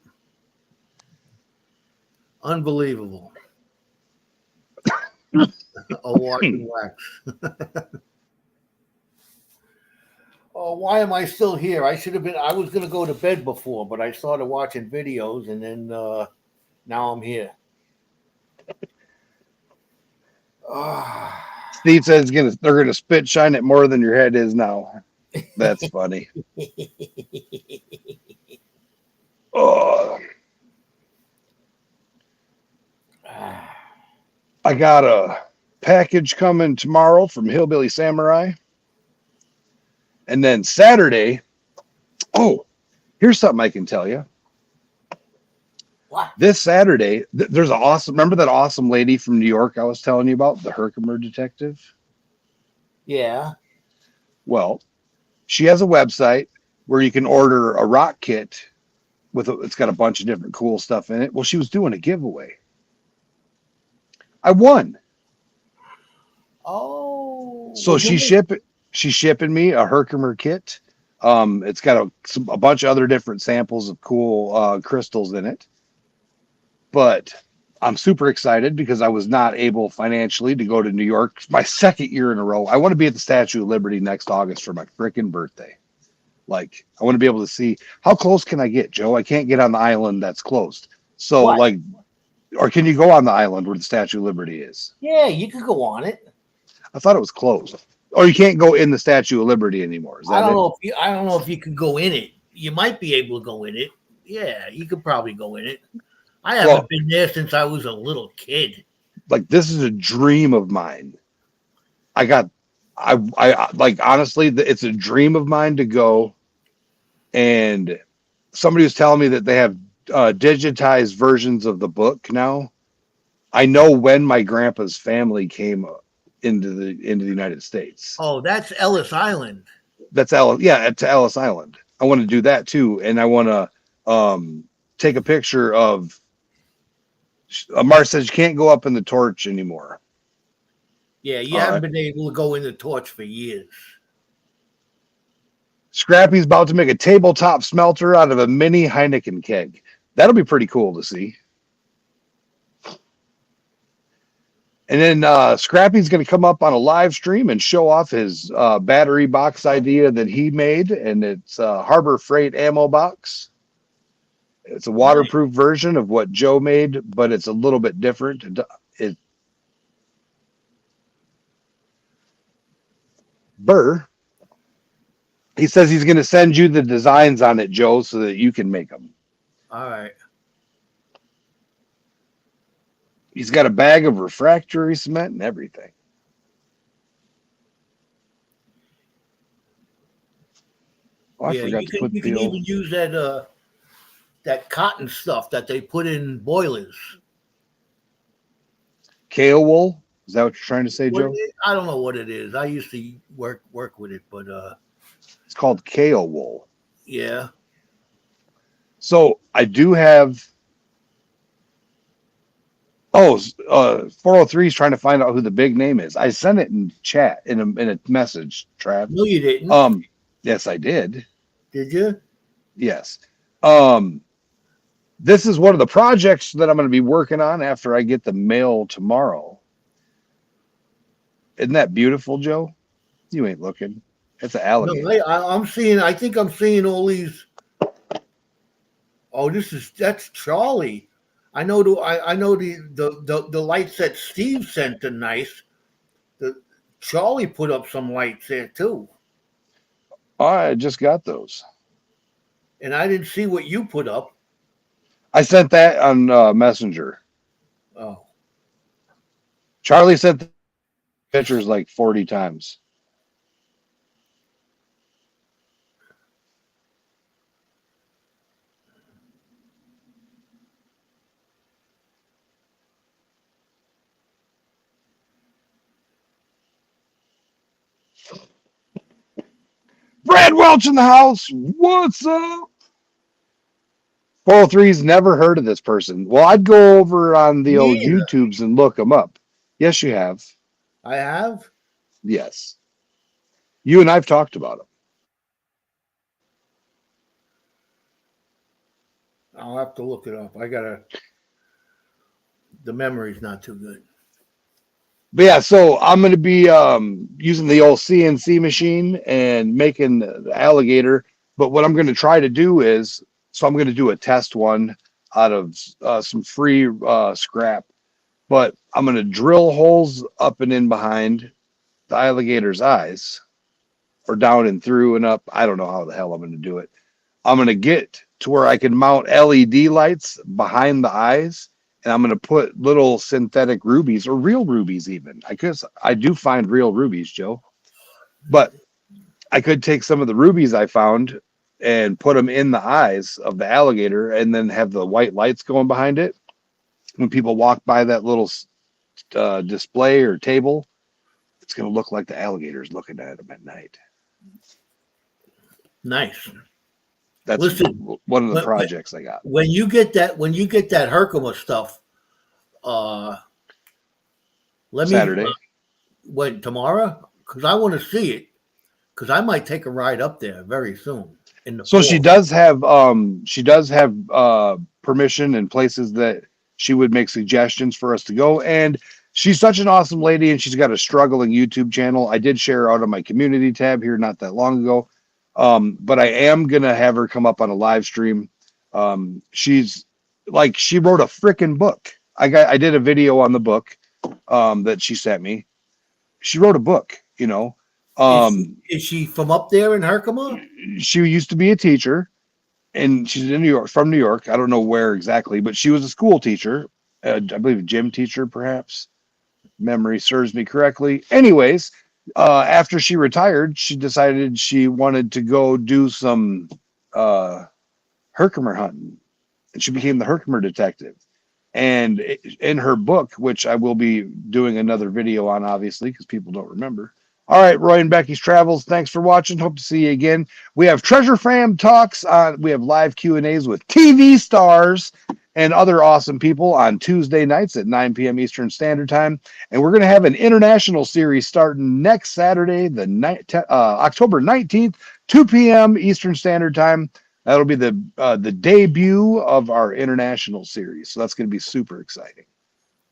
Unbelievable. A wash and wax. Oh, why am I still here? I was going to go to bed before, but I started watching videos, and then now I'm here. Steve says they're gonna spit shine it more than your head is now. That's funny. Oh, I got package coming tomorrow from Hillbilly Samurai. And then Saturday, oh, here's something I can tell you. What? This Saturday, there's an awesome, remember that awesome lady from New York I was telling you about, the Herkimer Detective? Yeah. Well, she has a website where you can order a rock kit it's got a bunch of different cool stuff in it. Well, she was doing a giveaway. I won. Oh. So she's shipping me a Herkimer kit. It's got a bunch of other different samples of cool crystals in it. But I'm super excited because I was not able financially to go to New York my second year in a row. I want to be at the Statue of Liberty next August for my freaking birthday. Like, I want to be able to see how close can I get, Joe? I can't get on the island that's closed. So, What? like, or can you go on the island where the Statue of Liberty is? Yeah, you could go on it. I thought it was closed. Or you can't go in the Statue of Liberty anymore. Is that I don't it? know if I don't know if you could go in it. You might be able to go in it. Yeah, you could probably go in it. I haven't been there since I was a little kid. Like, this is a dream of mine. I like, honestly, it's a dream of mine to go. And somebody was telling me that they have digitized versions of the book now. I know when my grandpa's family came into the United States. Oh, that's Ellis Island. That's to Ellis Island. I want to do that too, and I want to take a picture of. Marcy says you can't go up in the torch anymore. Yeah, you haven't been able to go in the torch for years. Scrappy's about to make a tabletop smelter out of a mini Heineken keg. That'll be pretty cool to see. And then Scrappy's going to come up on a live stream and show off his battery box idea that he made. And it's a Harbor Freight ammo box. It's a waterproof version of what Joe made, but it's a little bit different. Burr. He says he's going to send you the designs on it, Joe, so that you can make them. All right. He's got a bag of refractory cement and everything. Oh, I forgot to put you can even use that cotton stuff that they put in boilers. Kale wool? Is that what you're trying to say, Joe? I don't know what it is. I used to work with it, but it's called kale wool. Yeah. So I do have. 403 is trying to find out who the big name is. I sent it in chat in a message, Trav. No, you didn't. Yes, I did. Did you? Yes. This is one of the projects that I'm going to be working on after I get the mail tomorrow. Isn't that beautiful, Joe? You ain't looking. It's an alligator. No, I'm seeing. I think I'm seeing all these. Oh, that's Charlie. I know the lights that Steve sent are nice. Charlie put up some lights there too. Oh, I just got those. And I didn't see what you put up. I sent that on Messenger. Oh. Charlie sent the pictures like 40 times. Brad Welch in the house. What's up? 403's never heard of this person. Well, I'd go over on the old YouTubes and look them up. Yes, you have. I have? Yes. You and I've talked about them. I'll have to look it up. The memory's not too good. But yeah, so I'm going to be using the old CNC machine and making the alligator. But what I'm going to try to do is, so I'm going to do a test one out of some free scrap. But I'm going to drill holes up and in behind the alligator's eyes, or down and through and up. I don't know how the hell I'm going to do it. I'm going to get to where I can mount LED lights behind the eyes and I'm going to put little synthetic rubies or real rubies even. I do find real rubies, Joe, but I could take some of the rubies I found and put them in the eyes of the alligator and then have the white lights going behind it. When people walk by that little display or table, it's going to look like the alligator's looking at them at night. Nice. That's one of the projects I got. When you get that Herkimer stuff, Saturday. When tomorrow? Because I want to see it. Because I might take a ride up there very soon. So fall. She does have permission and places that she would make suggestions for us to go. And she's such an awesome lady, and she's got a struggling YouTube channel. I did share her out on my community tab here not that long ago. But I am gonna have her come up on a live stream. She wrote a freaking book. I did a video on the book that she sent me. She wrote a book, you know. Is she from up there in Herkimer? She used to be a teacher, and she's in New York, from New York. I don't know where exactly, but she was a school teacher, I believe a gym teacher, perhaps. Memory serves me correctly. Anyways, after she retired, she decided she wanted to go do some Herkimer hunting, and she became the Herkimer Detective. And in her book, which I will be doing another video on, obviously, because people don't remember. All right, Roy and Becky's Travels. Thanks for watching. Hope to see you again. We have Treasure Fam Talks. We have live Q&As with TV stars and other awesome people on Tuesday nights at 9 p.m. Eastern Standard Time. And we're going to have an international series starting next Saturday, October 19th, 2 p.m. Eastern Standard Time. That'll be the debut of our international series. So that's going to be super exciting.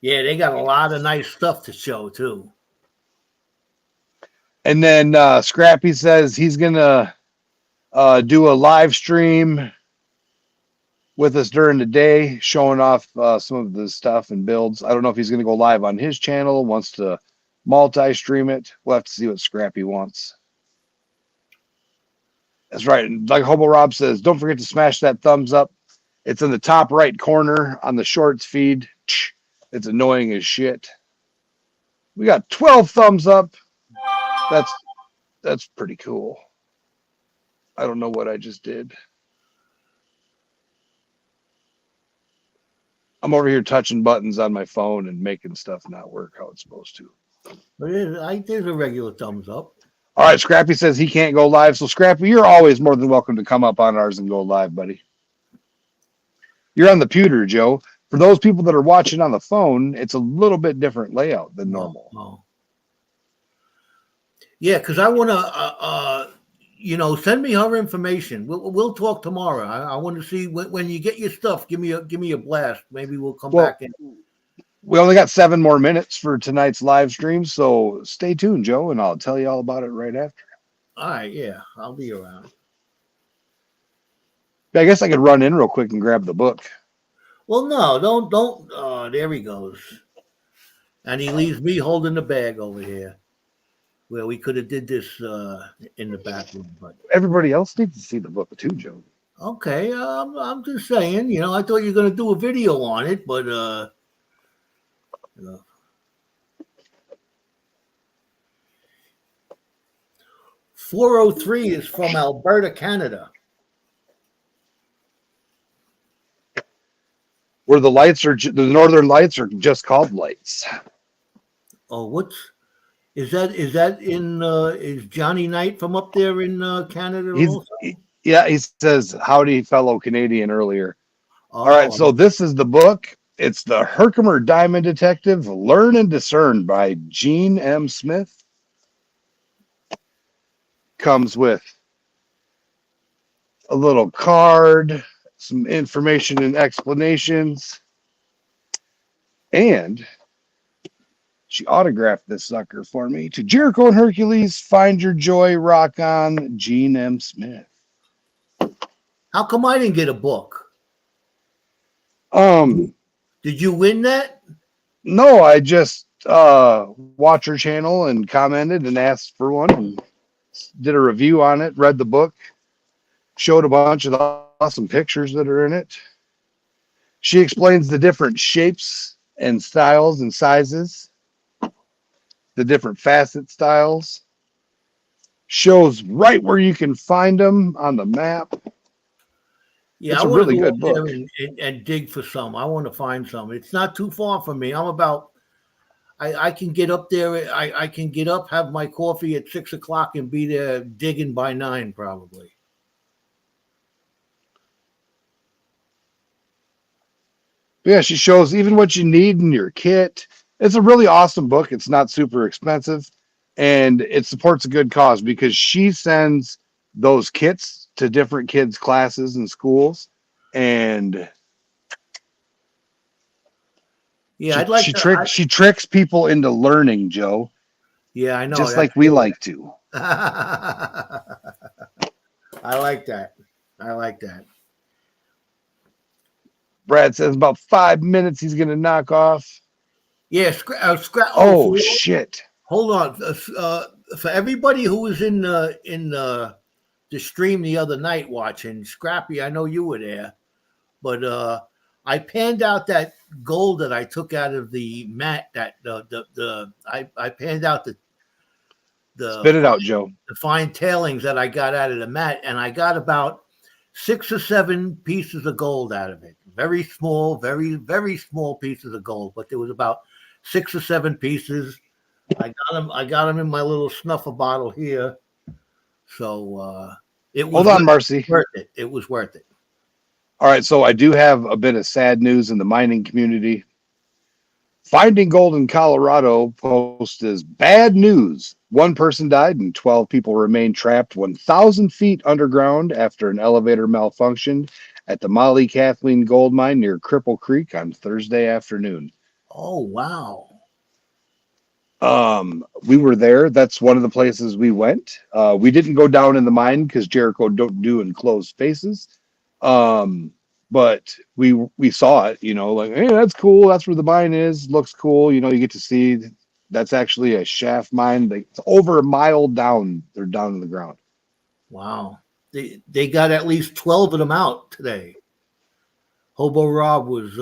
Yeah, they got a lot of nice stuff to show, too. And then Scrappy says he's going to do a live stream with us during the day, showing off some of the stuff and builds. I don't know if he's going to go live on his channel, wants to multi-stream it. We'll have to see what Scrappy wants. That's right. Like Hobo Rob says, don't forget to smash that thumbs up. It's in the top right corner on the shorts feed. It's annoying as shit. We got 12 thumbs up. That's pretty cool. I don't know what I just did. I'm over here touching buttons on my phone and making stuff not work how it's supposed to. But there's a regular thumbs up. All right, Scrappy says he can't go live. So, Scrappy, you're always more than welcome to come up on ours and go live, buddy. You're on the pewter, Joe. For those people that are watching on the phone, it's a little bit different layout than normal. Oh. Yeah, because I want to, send me her information. We'll talk tomorrow. I want to see when you get your stuff. Give me a blast. Maybe we'll come back in. We only got 7 more minutes for tonight's live stream, so stay tuned, Joe, and I'll tell you all about it right after. All right, yeah, I'll be around. I guess I could run in real quick and grab the book. Well, no, don't. There he goes, and he leaves me holding the bag over here. Well, we could have did this in the back room, but everybody else needs to see the book too, Joe. Okay, I'm just saying. I thought you were going to do a video on it, but 403 is from Alberta, Canada. Where the lights are, the northern lights are just called lights. Oh, is Johnny Knight from up there in Canada also? Yeah, he says, howdy, fellow Canadian earlier. Oh. All right, so this is the book. It's the Herkimer Diamond Detective, Learn and Discern by Gene M. Smith. Comes with a little card, some information and explanations, and she autographed this sucker for me. To Jericho and Hercules, find your joy, rock on, Gene M. Smith. How come I didn't get a book? Did you win that? No, I just watched her channel and commented and asked for one and did a review on it, read the book, showed a bunch of awesome pictures that are in it. She explains the different shapes and styles and sizes, the different facet styles. Shows right where you can find them on the map. Yeah, It's I a want to really go up good there book. and dig for some. I want to find some. It's not too far from me. I'm about. I can get up there. I can get up, have my coffee at 6 o'clock, and be there digging by 9 probably. But yeah, she shows even what you need in your kit. It's a really awesome book. It's not super expensive, and it supports a good cause because she sends those kits to different kids' classes and schools, and Yeah, I'd like to. she tricks people into learning, Joe, Yeah, I know. just That's like we good. like to. I like that. I like that. Brad says about 5 minutes he's gonna knock off. Yeah, Oh shit! hold on. For everybody who was in the stream the other night watching Scrappy, I know you were there, but I panned out that gold that I took out of the mat. That I panned out Spit it out, Joe. the fine tailings that I got out of the mat, and I got about 6 or 7 pieces of gold out of it. Very small, very, very small pieces of gold, but there was about 6 or 7 pieces. I got them in my little snuffer bottle here. So it was Hold on, Marcy. worth it. It was worth it. All right, so I do have a bit of sad news in the mining community. Finding Gold in Colorado post is bad news. 1 person died and 12 people remain trapped 1,000 feet underground after an elevator malfunctioned at the Molly Kathleen gold mine near Cripple Creek on Thursday afternoon. Oh, wow. We were there. That's one of the places we went. We didn't go down in the mine because Jericho don't do enclosed spaces. But we saw it, like, hey, that's cool. That's where the mine is. Looks cool. You get to see that's actually a shaft mine. It's over a mile down. They're down in the ground. Wow. They got at least 12 of them out today. Hobo Rob was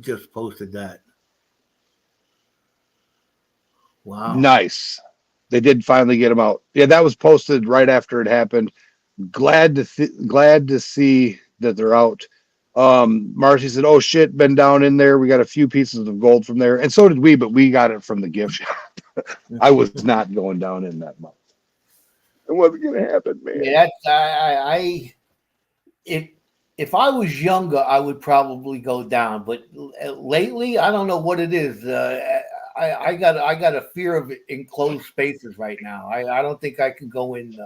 just posted that. Wow. Nice. They did finally get them out. Yeah, that was posted right after it happened. Glad to see that they're out. Marcy said, "Oh shit, been down in there. We got a few pieces of gold from there, and so did we, but we got it from the gift shop. I was not going down in that much. It wasn't gonna happen, man. Yeah, if I was younger, I would probably go down, but lately, I don't know what it is. I got a fear of enclosed spaces right now. I don't think I can go in.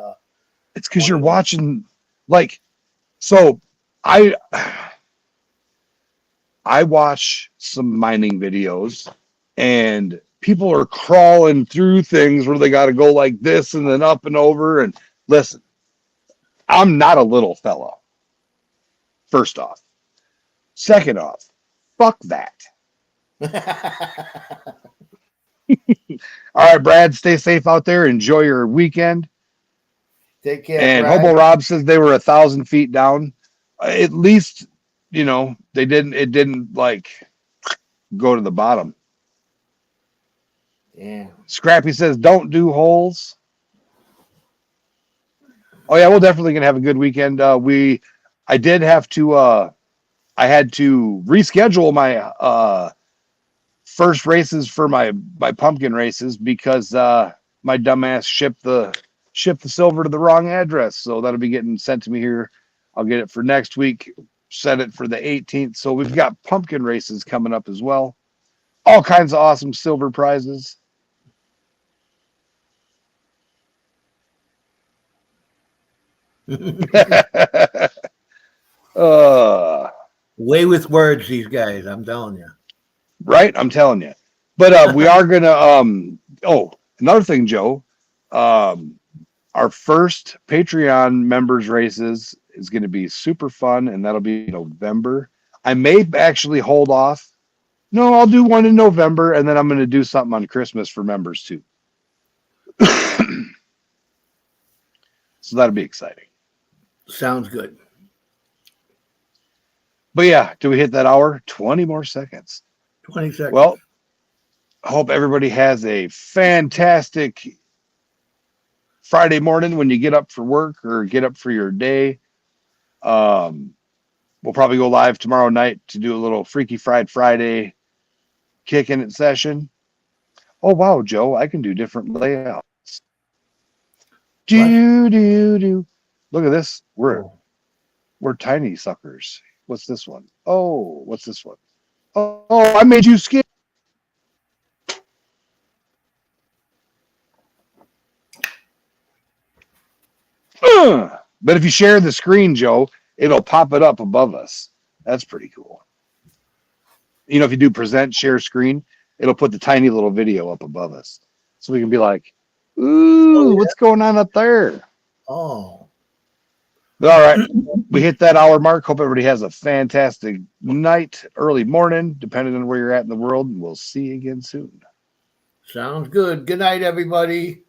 It's because you're watching, like, so I watch some mining videos and people are crawling through things where they got to go like this and then up and over. And listen, I'm not a little fella. First off. Second off, fuck that. All right, Brad, stay safe out there. Enjoy your weekend. Take care. And Brad. Hobo Rob says they were 1,000 feet down. At least, they didn't. It didn't like go to the bottom. Yeah. Scrappy says don't do holes. Oh yeah, we're definitely gonna have a good weekend. I did have to. I had to reschedule my first races for my pumpkin races because my dumbass shipped the silver to the wrong address. So that'll be getting sent to me here. I'll get it for next week. Set it for the 18th. So we've got pumpkin races coming up as well. All kinds of awesome silver prizes. Way with words, these guys. I'm telling you. Right, I'm telling you. But we are gonna. Another thing, Joe. Our first Patreon members races is going to be super fun, and that'll be November. I may actually hold off. No, I'll do one in November, and then I'm going to do something on Christmas for members too. So that'll be exciting. Sounds good. But yeah, do we hit that hour? 20 more seconds. 20 seconds. Well, I hope everybody has a fantastic Friday morning when you get up for work or get up for your day. We'll probably go live tomorrow night to do a little Freaky Friday kicking it session. Oh wow, Joe, I can do different layouts. Do. Look at this. We're tiny suckers. What's this one? Oh, what's this one? Oh, I made you skip. But if you share the screen, Joe, it'll pop it up above us. That's pretty cool. You know, if you do present share screen, it'll put the tiny little video up above us. So we can be like, ooh, what's going on up there? Oh. But all right. We hit that hour mark. Hope everybody has a fantastic night, early morning, depending on where you're at in the world. And we'll see you again soon. Sounds good. Good night, everybody.